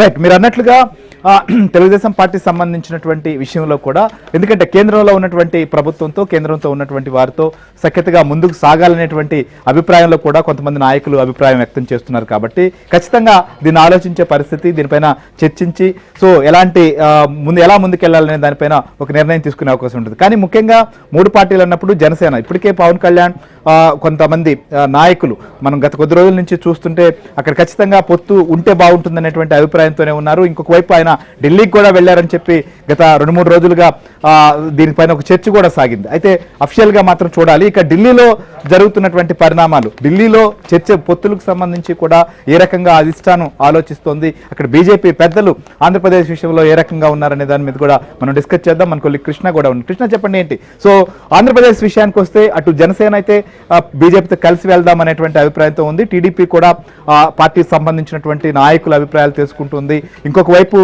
Right, మీరు అన్నట్లుగా Telugu Desam party సంబంధించినటువంటి విషయంలో కూడా, ఎందుకంటే కేంద్రంలో ఉన్నటువంటి ప్రభుత్వంతో, కేంద్రంతో ఉన్నటువంటి వారితో సఖ్యతగా ముందుకు సాగాలనేటువంటి అభిప్రాయంలో కూడా కొంతమంది నాయకులు అభిప్రాయం వ్యక్తం చేస్తున్నారు. కాబట్టి ఖచ్చితంగా దీన్ని ఆలోచించే పరిస్థితి, దీనిపైన చర్చించి సో ఎలా ముందుకెళ్లాలనే దానిపైన ఒక నిర్ణయం తీసుకునే అవకాశం ఉంటుంది. కానీ ముఖ్యంగా మూడు పార్టీలు అన్నప్పుడు జనసేన, ఇప్పటికే పవన్ కళ్యాణ్ కొంతమంది నాయకులు మనం గత కొద్ది రోజుల నుంచి చూస్తుంటే అక్కడ ఖచ్చితంగా పొత్తు ఉంటే బాగుంటుందనేటువంటి అభిప్రాయంతోనే ఉన్నారు. ఇంకొక వైపు ఆయన ఢిల్లీకి కూడా వెళ్లారని చెప్పి గత 2-3 రోజులుగా దీనిపైన ఒక చర్చ కూడా సాగింది. అయితే అఫిషియల్ గా మాత్రం చూడాలి. ఇక ఢిల్లీలో జరుగుతున్నటువంటి పరిణామాలు, ఢిల్లీలో చర్చ పొత్తులకు సంబంధించి కూడా ఏ రకంగా అధిష్టానం ఆలోచిస్తోంది, అక్కడ బీజేపీ పెద్దలు ఆంధ్రప్రదేశ్ విషయంలో ఏ రకంగా ఉన్నారనే దాని మీద కూడా మనం డిస్కస్ చేద్దాం. మన కొద్ది కృష్ణ కూడా ఉంది. కృష్ణ, చెప్పండి ఏంటి? సో ఆంధ్రప్రదేశ్ విషయానికి వస్తే అటు జనసేన అయితే బీజేపీతో కలిసి వెళ్దాం అనేటువంటి అభిప్రాయంతో ఉంది. టీడీపీ కూడా పార్టీకి సంబంధించినటువంటి నాయకుల అభిప్రాయాలు తెలుసుకుంటుంది. ఇంకొక వైపు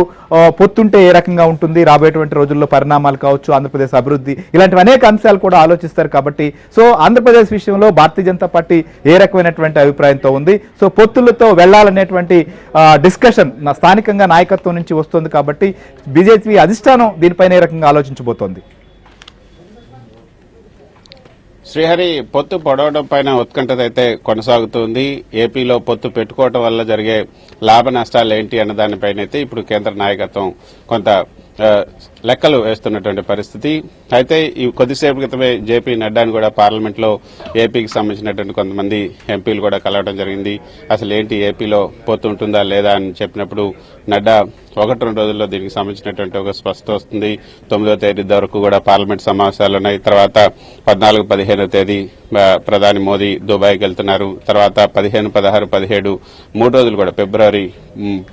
పొత్తుంటే ఏ రకంగా ఉంటుంది, రాబోయేటువంటి రోజుల్లో పరిణామాలు కావచ్చు, ఆంధ్రప్రదేశ్ అభివృద్ధి, ఇలాంటివి అనేక అంశాలు కూడా ఆలోచిస్తారు. కాబట్టి సో ఆంధ్రప్రదేశ్ విషయంలో భారతీయ జనతా పార్టీ ఏ రకమైనటువంటి అభిప్రాయంతో ఉంది? సో పొత్తులతో వెళ్లాలనేటువంటి డిస్కషన్ స్థానికంగా నాయకత్వం నుంచి వస్తుంది. కాబట్టి బీజేపీ అధిష్టానం దీనిపైన ఏ రకంగా ఆలోచించబోతోంది? శ్రీహరి, పొత్తు పొడవడం పైన ఉత్కంఠత అయితే కొనసాగుతుంది. ఏపీలో పొత్తు పెట్టుకోవడం వల్ల జరిగే లాభ నష్టాలు ఏంటి అన్న దానిపైన అయితే ఇప్పుడు కేంద్ర నాయకత్వం కొంత లెక్కలు వేస్తున్నటువంటి పరిస్థితి. అయితే ఈ కొద్దిసేపు క్రితమే జేపీ నడ్డాని కూడా పార్లమెంట్ లో ఏపీకి సంబంధించినటువంటి కొంతమంది ఎంపీలు కూడా కలవడం జరిగింది. అసలు ఏంటి ఏపీలో పొత్తు ఉంటుందా లేదా అని చెప్పినప్పుడు నడ్డా 1-2 రోజుల్లో దీనికి సంబంధించినటువంటి ఒక స్పష్టత వస్తుంది. 9వ తేదీ వరకు కూడా పార్లమెంట్ సమావేశాలు ఉన్నాయి. తర్వాత 14-15వ తేదీ ప్రధాని మోదీ దుబాయ్కి వెళ్తున్నారు. తర్వాత 15, 16, 17 3 రోజులు కూడా, ఫిబ్రవరి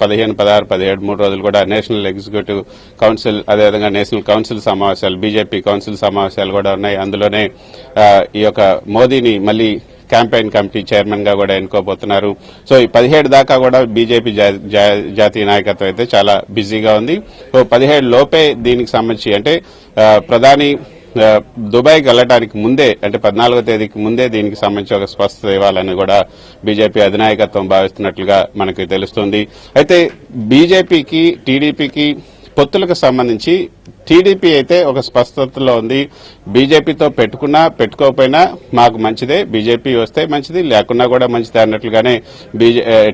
15, 16, 17 3 రోజులు కూడా నేషనల్ ఎగ్జిక్యూటివ్ కౌన్సిల్, అదేవిధంగా నేషనల్ కౌన్సిల్ సమావేశాలు, బీజేపీ కౌన్సిల్ సమావేశాలు కూడా ఉన్నాయి. అందులోనే ఈ యొక్క మోదీని మళ్లీ క్యాంపెయిన్ కమిటీ చైర్మన్ గా కూడా ఎన్నుకోబోతున్నారు. సో ఈ 17 దాకా కూడా బీజేపీ జాతీయ నాయకత్వం అయితే చాలా బిజీగా ఉంది. సో 17 లోపే దీనికి సంబంధించి, అంటే ప్రధాని దుబాయ్కి వెళ్లడానికి ముందే, అంటే 14వ తేదీకి ముందే దీనికి సంబంధించి ఒక స్పష్టత ఇవ్వాలని కూడా బీజేపీ అధినాయకత్వం భావిస్తున్నట్లుగా మనకు తెలుస్తుంది. అయితే బీజేపీకి, టీడీపీకి పొత్తులకు సంబంధించి టీడీపీ అయితే ఒక స్పష్టతలో ఉంది. బీజేపీతో పెట్టుకున్నా పెట్టుకోకపోయినా మాకు మంచిదే, బీజేపీ వస్తే మంచిది, లేకున్నా కూడా మంచిదే అన్నట్లుగానే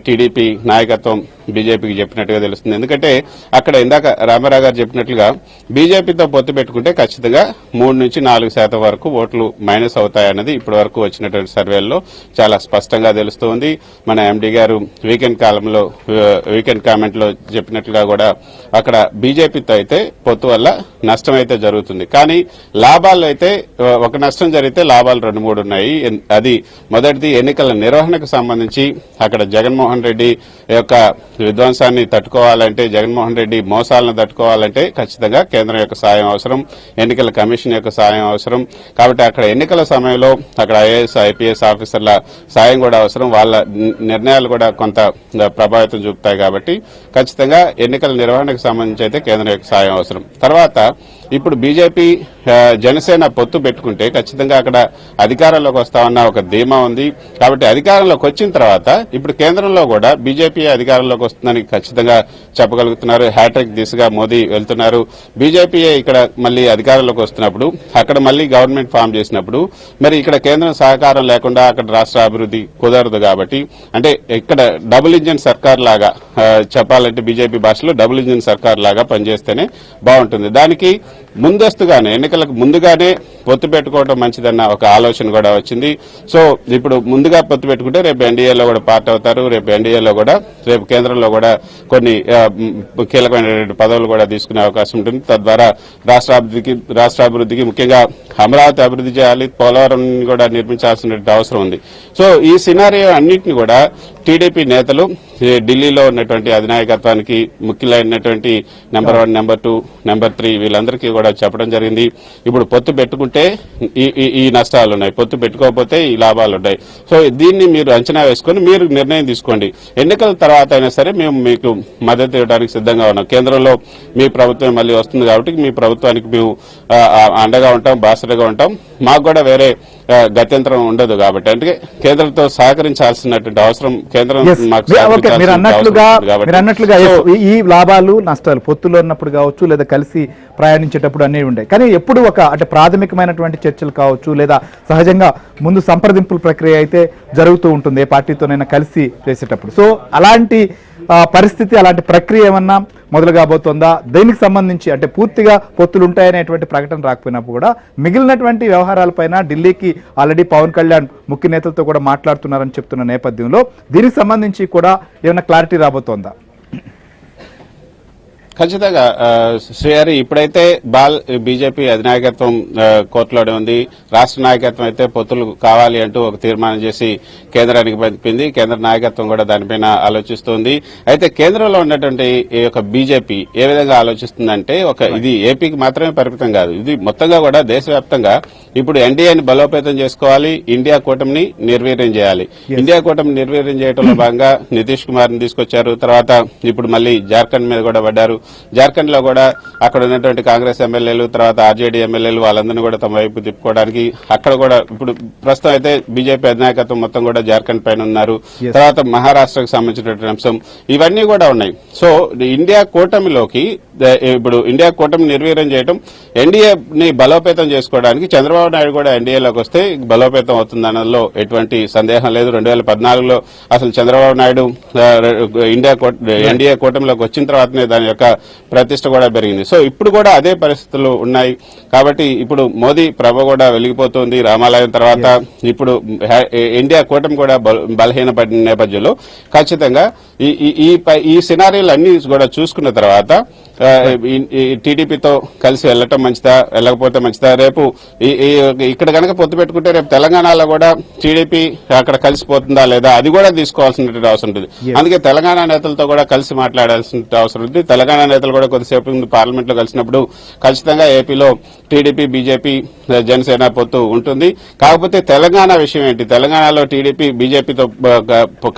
టీడీపీ నాయకత్వం బీజేపీకి చెప్పినట్టుగా తెలుస్తుంది. ఎందుకంటే అక్కడ ఇందాక రామారావు గారు చెప్పినట్లుగా బీజేపీతో పొత్తు పెట్టుకుంటే ఖచ్చితంగా 3-4% వరకు ఓట్లు మైనస్ అవుతాయన్నది ఇప్పటి వరకు వచ్చినటువంటి సర్వేల్లో చాలా స్పష్టంగా తెలుస్తోంది. మన ఎండీ గారు వీకెండ్ కామెంట్ లో చెప్పినట్లుగా కూడా అక్కడ బీజేపీతో అయితే పొత్తు వల్ల నష్టం అయితే జరుగుతుంది. కానీ లాభాలు అయితే, ఒక నష్టం జరిగితే లాభాలు 2-3 ఉన్నాయి. అది మొదటిది ఎన్నికల నిర్వహణకు సంబంధించి అక్కడ జగన్మోహన్ రెడ్డి యొక్క విధ్వంసాన్ని తట్టుకోవాలంటే, జగన్మోహన్ రెడ్డి మోసాలను తట్టుకోవాలంటే ఖచ్చితంగా కేంద్రం యొక్క సాయం అవసరం, ఎన్నికల కమిషన్ యొక్క సాయం అవసరం. కాబట్టి అక్కడ ఎన్నికల సమయంలో అక్కడ ఐఏఎస్, ఐపీఎస్ ఆఫీసర్ల సాయం కూడా అవసరం. వాళ్ళ నిర్ణయాలు కూడా కొంత ప్రభావితం చూపుతాయి. కాబట్టి ఖచ్చితంగా ఎన్నికల నిర్వహణకు సంబంధించి అయితే కేంద్రం యొక్క సాయం అవసరం. తర్వాత ఇప్పుడు బీజేపీ జనసేన పొత్తు పెట్టుకుంటే ఖచ్చితంగా అక్కడ అధికారంలోకి వస్తామన్న ఒక ధీమా ఉంది. కాబట్టి అధికారంలోకి వచ్చిన తర్వాత ఇప్పుడు కేంద్రంలో కూడా బీజేపీ అధికారంలోకి వస్తుందని ఖచ్చితంగా చెప్పగలుగుతున్నారు. హ్యాట్రిక్ దిశగా మోదీ వెళ్తున్నారు. బీజేపీ ఇక్కడ మళ్లీ అధికారంలోకి వస్తున్నప్పుడు, అక్కడ మళ్లీ గవర్నమెంట్ ఫామ్ చేసినప్పుడు మరి ఇక్కడ కేంద్రం సహకారం లేకుండా అక్కడ రాష్ట్ర అభివృద్ధి కుదరదు. కాబట్టి అంటే ఇక్కడ డబుల్ ఇంజిన్ సర్కార్ లాగా చెప్పాలంటే, బీజేపీ భాషలో డబుల్ ఇంజిన్ సర్కార్ లాగా పనిచేస్తేనే బాగుంటుంది. దానికి ముందస్తుగానే, ఎన్నికలకు ముందుగానే పొత్తు పెట్టుకోవడం మంచిదన్న ఒక ఆలోచన కూడా వచ్చింది. సో ఇప్పుడు ముందుగా పొత్తు పెట్టుకుంటే రేపు ఎన్డీఏలో కూడా పార్ట్ అవుతారు. రేపు ఎన్డీఏలో కూడా, రేపు కేంద్రంలో కూడా కొన్ని కీలకమైనటువంటి పదవులు కూడా తీసుకునే అవకాశం ఉంటుంది. తద్వారా రాష్ట్రాభివృద్ధికి ముఖ్యంగా అమరావతి అభివృద్ధి చేయాలి, పోలవరం కూడా నిర్మించాల్సిన అవసరం ఉంది. సో ఈ సినారియో అన్నింటినీ కూడా టీడీపీ నేతలు ఢిల్లీలో ఉన్నటువంటి అధినాయకత్వానికి, ముఖ్యులైనటువంటి నెంబర్ 1, నెంబర్ 2, నెంబర్ 3 వీళ్ళందరికీ కూడా చెప్పడం జరిగింది. ఇప్పుడు పొత్తు పెట్టుకుంటే ఈ నష్టాలు ఉన్నాయి, పొత్తు పెట్టుకోకపోతే ఈ లాభాలు ఉన్నాయి. సో దీన్ని మీరు అంచనా వేసుకుని మీరు నిర్ణయం తీసుకోండి. ఎన్నికల తర్వాత అయినా సరే మేము మీకు మద్దతు ఇవ్వడానికి సిద్ధంగా ఉన్నాం. కేంద్రంలో మీ ప్రభుత్వం మళ్ళీ వస్తుంది కాబట్టి మీ ప్రభుత్వానికి మేము అండగా ఉంటాం, బాసటగా ఉంటాం. మాకు కూడా వేరే గత్యంతరం ఉండదు కాబట్టి, అంటే కేంద్రంతో సహకరించాల్సినటువంటి అవసరం కేంద్రం మాకు మీరు సహకరించాల్సిన అవసరం ఉంది అన్నట్లుగా కాబట్టి ఈ లాభాలు నష్టాలు పొత్తులో ఉన్నప్పుడు కావచ్చు లేదా కలిసి ప్రయాణించేటప్పుడు అనేవి ఉంటాయి. కానీ ఎప్పుడు అంటే ప్రాథమికమైనటువంటి చర్చలు కావచ్చు లేదా సహజంగా ముందు సంప్రదింపుల ప్రక్రియ అయితే జరుగుతూ ఉంటుంది ఏ పార్టీతోనైనా కలిసి చేసేటప్పుడు. సో అలాంటి పరిస్థితి అలాంటి ప్రక్రియ ఏమన్నా మొదలు కాబోతుందా? దీనికి సంబంధించి అంటే పూర్తిగా పొత్తులు ఉంటాయనేటువంటి ప్రకటన రాకపోయినప్పుడు కూడా మిగిలినటువంటి వ్యవహారాలపైన ఢిల్లీకి ఆల్రెడీ పవన్ కళ్యాణ్ ముఖ్య నేతలతో కూడా మాట్లాడుతున్నారని చెప్తున్న నేపథ్యంలో దీనికి సంబంధించి కూడా ఏమైనా క్లారిటీ రాబోతోందా? ఖచ్చితంగా శ్రీహరి, ఇప్పుడైతే బీజేపీ అధినాయకత్వం కోర్టులోనే ఉంది. రాష్ట్ర నాయకత్వం అయితే పొత్తులు కావాలి అంటూ ఒక తీర్మానం చేసి కేంద్రానికి పంపింది. కేంద్ర నాయకత్వం కూడా దానిపైన ఆలోచిస్తోంది. అయితే కేంద్రంలో ఉన్నటువంటి ఈ యొక్క బీజేపీ ఏ విధంగా ఆలోచిస్తుందంటే ఇది ఏపీకి మాత్రమే పరిమితం కాదు, ఇది మొత్తంగా కూడా దేశవ్యాప్తంగా ఇప్పుడు ఎన్డీఏని బలోపేతం చేసుకోవాలి, ఇండియా కూటమిని నిర్వీర్యం చేయాలి. ఇండియా కూటమి నిర్వీర్యం చేయడంలో భాగంగా నితీష్ కుమార్ ని తీసుకొచ్చారు. తర్వాత ఇప్పుడు మళ్ళీ జార్ఖండ్ మీద కూడా పడ్డారు. జార్ఖండ్ లో కూడా అక్కడ ఉన్నటువంటి కాంగ్రెస్ ఎమ్మెల్యేలు తర్వాత ఆర్జేడీ ఎమ్మెల్యేలు వాళ్ళందరినీ కూడా తమ వైపు తిప్పుకోవడానికి అక్కడ కూడా ఇప్పుడు ప్రస్తుతం అయితే బీజేపీ అధినాయకత్వం మొత్తం కూడా జార్ఖండ్ పైన ఉన్నారు. తర్వాత మహారాష్ట్రకు సంబంధించినటువంటి అంశం ఇవన్నీ కూడా ఉన్నాయి. సో ఇండియా కూటమిలోకి ఇప్పుడు ఇండియా కూటమి నిర్వీర్యం చేయడం, ఎన్డీఏని బలోపేతం చేసుకోవడానికి చంద్రబాబు నాయుడు కూడా ఎన్డీఏలోకి వస్తే బలోపేతం అవుతుందన్నలో ఎటువంటి సందేహం లేదు. 2014లో అసలు చంద్రబాబు నాయుడు ఎన్డీఏ కూటమిలోకి వచ్చిన తర్వాతనే దాని యొక్క ప్రతిష్ట కూడా పెరిగింది. సో ఇప్పుడు కూడా అదే పరిస్థితులు ఉన్నాయి. కాబట్టి ఇప్పుడు మోదీ ప్రభ కూడా వెలిగిపోతుంది రామాలయం తర్వాత. ఇప్పుడు ఇండియా కూటమి కూడా బలహీనపడిన నేపథ్యంలో ఖచ్చితంగా ఈ సినారీలు అన్ని కూడా చూసుకున్న తర్వాత టీడీపీతో కలిసి వెళ్లటం మంచిదా వెళ్ళకపోతే మంచిదా, రేపు ఇక్కడ కనుక పొత్తు పెట్టుకుంటే రేపు తెలంగాణలో కూడా టీడీపీ అక్కడ కలిసిపోతుందా లేదా అది కూడా తీసుకోవాల్సినటువంటి అవసరం ఉంటుంది. అందుకే తెలంగాణ నేతలతో కూడా కలిసి మాట్లాడాల్సిన అవసరం ఉంది. తెలంగాణ నేతలు కూడా కొద్దిసేపు ముందు పార్లమెంట్ లో కలిసినప్పుడు ఖచ్చితంగా ఏపీలో టీడీపీ బీజేపీ జనసేన పొత్తు ఉంటుంది. కాకపోతే తెలంగాణ విషయం ఏంటి, తెలంగాణలో టీడీపీ బీజేపీతో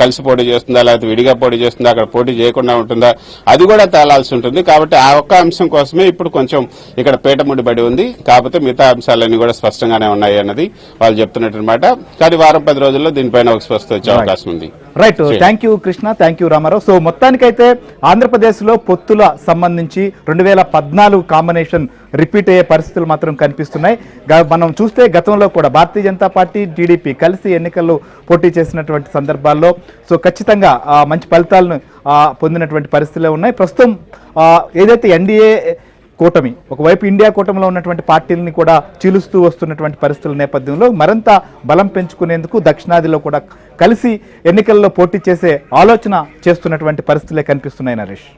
కలిసి పోటీ చేస్తుందా లేకపోతే విడిగా పోటీ చేస్తుందా, అక్కడ పోటీ చేయకుండా ఉంటుందా, అది కూడా తేలాల్సి ఉంటుంది. కాబట్టి ఆ ఒక్క అంశం కోసమే ఇప్పుడు కొంచెం ఇక్కడ పీటముడిబడి ఉంది. కాకపోతే మిగతా అంశాలన్నీ కూడా స్పష్టంగానే ఉన్నాయి అన్నది వాళ్ళు చెప్తున్నమాట. కానీ 10 రోజుల్లో దీనిపైన ఒక స్పష్టత వచ్చే అవకాశం ఉంది. Right, thank you Krishna, thank you Ramarao. So మొత్తానికైతే ఆంధ్రప్రదేశ్ లో పొత్తుల సంబంధించి 2014 కాంబినేషన్ రిపీట్ అయ్యే పరిస్థితులు మాత్రం కనిపిస్తున్నాయి. మనం చూస్తే గతంలో కూడా భారతీయ జనతా పార్టీ టీడీపీ కలిసి ఎన్నికల్లో పోటీ చేసినటువంటి సందర్భాల్లో సో ఖచ్చితంగా మంచి ఫలితాలను పొందినటువంటి పరిస్థితులే ఉన్నాయి. ప్రస్తుతం ఏదైతే ఎన్డీఏ కూటమి ఒకవైపు ఇండియా కూటమిలో ఉన్నటువంటి పార్టీలని కూడా చీలుస్తూ వస్తున్నటువంటి పరిస్థితుల నేపథ్యంలో మరింత బలం పెంచుకునేందుకు దక్షిణాదిలో కూడా కలిసి ఎన్నికల్లో పోటీ చేసే ఆలోచన చేస్తున్నటువంటి పరిస్థితులే కనిపిస్తున్నాయి నరేష్.